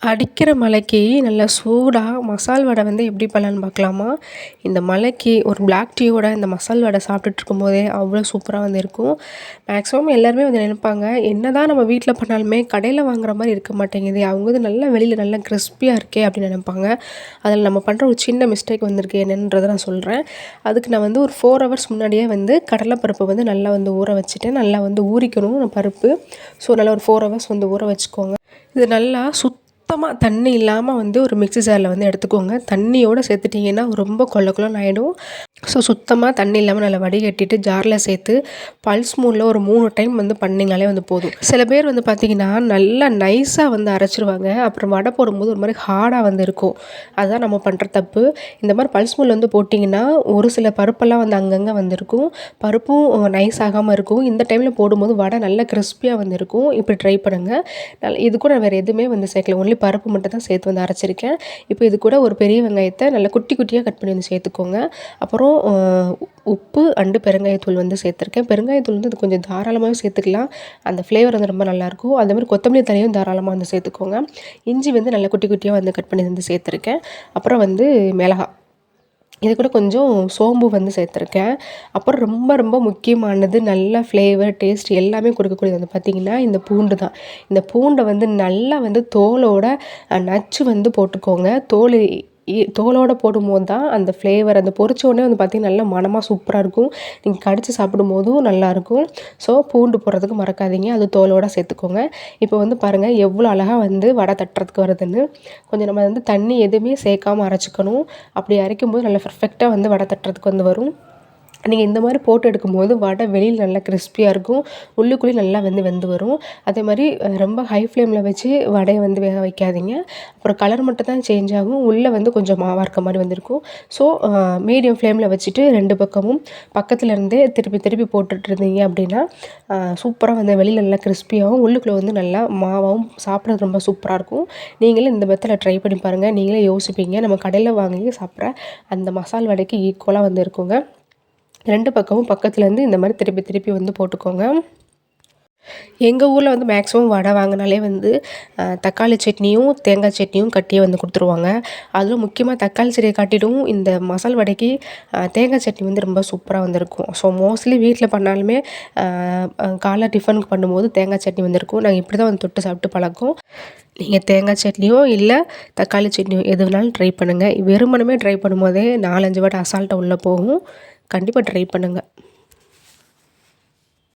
அடிக்கிற மழைக்கு நல்லா சூடாக மசால் வடை வந்து எப்படி பண்ணலான்னு பார்க்கலாமா? இந்த மழைக்கு ஒரு பிளாக் டீயோட இந்த மசால் வடை சாப்பிட்டுட்டு இருக்கும்போதே அவ்வளோ சூப்பராக வந்து இருக்கும். மேக்ஸிமம் எல்லாருமே வந்து நினைப்பாங்க, என்னதான் நம்ம வீட்டில் பண்ணாலுமே கடையில் வாங்குற மாதிரி இருக்க மாட்டேங்குது, அவங்க வந்து நல்லா வெளியில் நல்லா கிறிஸ்பியாக இருக்கே அப்படின்னு நினைப்பாங்க. அதில் நம்ம பண்ணுற ஒரு சின்ன மிஸ்டேக் வந்திருக்கு என்னன்றதை நான் சொல்கிறேன். அதுக்கு நான் வந்து ஒரு 4 ஹவர்ஸ் முன்னாடியே வந்து கடலைப்பருப்பு வந்து நல்லா வந்து ஊற வச்சுட்டேன். நல்லா வந்து ஊறிக்கணும் பருப்பு. ஸோ நல்லா ஒரு 4 ஹவர்ஸ் வந்து ஊற வச்சுக்கோங்க. இது நல்லா சுத்தமாக தண்ணி இல்லாமல் வந்து ஒரு மிக்ஸி ஜாரில் வந்து எடுத்துக்கோங்க. தண்ணியோடு சேர்த்துட்டிங்கன்னா ரொம்ப கொல கொலன்னு ஆகிடும். ஸோ சுத்தமாக தண்ணி இல்லாமல் நல்லா வடிகட்டிட்டு ஜாரில் சேர்த்து பல்ஸ் மூடில் ஒரு 3 டைம் வந்து பண்ணிங்கனாலே வந்து போதும். சில பேர் வந்து பார்த்திங்கன்னா நல்லா நைஸாக வந்து அரைச்சிருவாங்க. அப்புறம் வடை போடும்போது ஒரு மாதிரி ஹார்டாக வந்து இருக்கும். அதுதான் நம்ம பண்ணுற தப்பு. இந்த மாதிரி பல்ஸ் மூடில் வந்து போட்டிங்கன்னா ஒரு சில பருப்பெல்லாம் வந்து அங்கங்கே வந்துருக்கும். பருப்பும் நைஸ் ஆகாமல் இருக்கும். இந்த டைமில் போடும்போது வடை நல்லா கிறிஸ்பியாக வந்து இருக்கும். இப்படி ட்ரை பண்ணுங்கள். இது கூட வேறு எதுவுமே வந்து சேர்க்கல. ஒன்லி பருப்பு மட்டும் தான் சேர்த்து வந்து அரைச்சிருக்கேன். இப்போ இது கூட ஒரு பெரிய வெங்காயத்தை நல்லா குட்டி குட்டியாக கட் பண்ணி வந்து சேர்த்துக்கோங்க. அப்புறம் உப்பு அண்டு பெருங்காயத்தூள் வந்து சேர்த்துருக்கேன். பெருங்காயத்தூள் வந்து இது கொஞ்சம் தாராளமாகவே சேர்த்துக்கலாம். அந்த ஃப்ளேவர் வந்து ரொம்ப நல்லாயிருக்கும். அதேமாதிரி கொத்தமல்லி தழையும் தாராளமாக வந்து சேர்த்துக்கோங்க. இஞ்சி வந்து நல்லா குட்டி குட்டியாக வந்து கட் பண்ணி வந்து சேர்த்துருக்கேன். அப்புறம் வந்து மிளகாய், இது கூட கொஞ்சம் சோம்பு வந்து சேர்த்துருக்கேன். அப்புறம் ரொம்ப ரொம்ப முக்கியமானது, நல்ல ஃப்ளேவர் டேஸ்ட் எல்லாமே கொடுக்கக்கூடியது வந்து பார்த்திங்கன்னா இந்த பூண்டு தான். இந்த பூண்டை வந்து நல்லா வந்து தோலோட நச்சு வந்து போட்டுக்கோங்க. தோலோடு போடும்போது தான் அந்த ஃப்ளேவர், அந்த பொரிச்ச உடனே வந்து பார்த்திங்கன்னா நல்லா மணமாக சூப்பராக இருக்கும். நீங்கள் கடித்து சாப்பிடும்போதும் நல்லாயிருக்கும். ஸோ பூண்டு போடுறதுக்கு மறக்காதீங்க. அது தோலோடு சேர்த்துக்கோங்க. இப்போ வந்து பாருங்கள் எவ்வளோ அழகாக வந்து வடை தட்டுறதுக்கு வருதுன்னு. கொஞ்சம் நம்ம வந்து தண்ணி எதுவுமே சேர்க்காமல் அரைச்சிக்கணும். அப்படி அரைக்கும்போது நல்லா பர்ஃபெக்டாக வந்து வடை தட்டுறதுக்கு வந்து வரும். நீங்கள் இந்த மாதிரி போட்டு எடுக்கும்போது வடை வெளியில் நல்லா கிறிஸ்பியாக இருக்கும். உள்ளுக்குள்ளேயும் நல்லா வெந்து வரும். அதே மாதிரி ரொம்ப ஹை ஃப்ளேமில் வச்சு வடையை வந்து வேக வைக்காதீங்க. அப்புறம் கலர் மட்டும் தான் சேஞ்ச் ஆகும். உள்ளே வந்து கொஞ்சம் மாவாக இருக்க மாதிரி வந்திருக்கும். ஸோ மீடியம் ஃப்ளேமில் வச்சுட்டு 2 பக்கமும் பக்கத்தில் இருந்தே திருப்பி திருப்பி போட்டுட்டு இருந்தீங்க அப்படின்னா சூப்பராக வந்து வெளியில் நல்லா கிறிஸ்பியாகவும் உள்ளுக்குள்ளே வந்து நல்லா மாவாகவும் சாப்பிட்றது ரொம்ப சூப்பராக இருக்கும். நீங்களும் இந்த மெத்தடில் ட்ரை பண்ணி பாருங்கள். நீங்களே யோசிப்பீங்க, நம்ம கடையில் வாங்கி சாப்பிட்ற அந்த மசால் வடைக்கு ஈக்குவலாக வந்து இருக்குங்க. 2 பக்கமும் பக்கத்துலேருந்து இந்த மாதிரி திருப்பி திருப்பி வந்து போட்டுக்கோங்க. எங்கள் ஊரில் வந்து மேக்ஸிமம் வடை வாங்கினாலே வந்து தக்காளி சட்னியும் தேங்காய் சட்னியும் கட்டியே வந்து கொடுத்துருவாங்க. அதிலும் முக்கியமாக தக்காளி சட்னியை காட்டிலும் இந்த மசால் வடைக்கு தேங்காய் சட்னி வந்து ரொம்ப சூப்பராக வந்திருக்கும். ஸோ மோஸ்ட்லி வீட்டில் பண்ணாலுமே காலைல டிஃபனுக்கு பண்ணும்போது தேங்காய் சட்னி வந்திருக்கும். நாங்கள் இப்படி தான் வந்து தொட்டு சாப்பிட்டு பழக்கம். நீங்கள் தேங்காய் சட்னியோ இல்லை தக்காளி சட்னியோ எது வேணாலும் ட்ரை பண்ணுங்கள். வெறுமனமே ட்ரை பண்ணும்போதே 4-5 வடை அசால்ட்டாக உள்ளே போகும். கண்டிப்பாக ட்ரை பண்ணுங்கள்.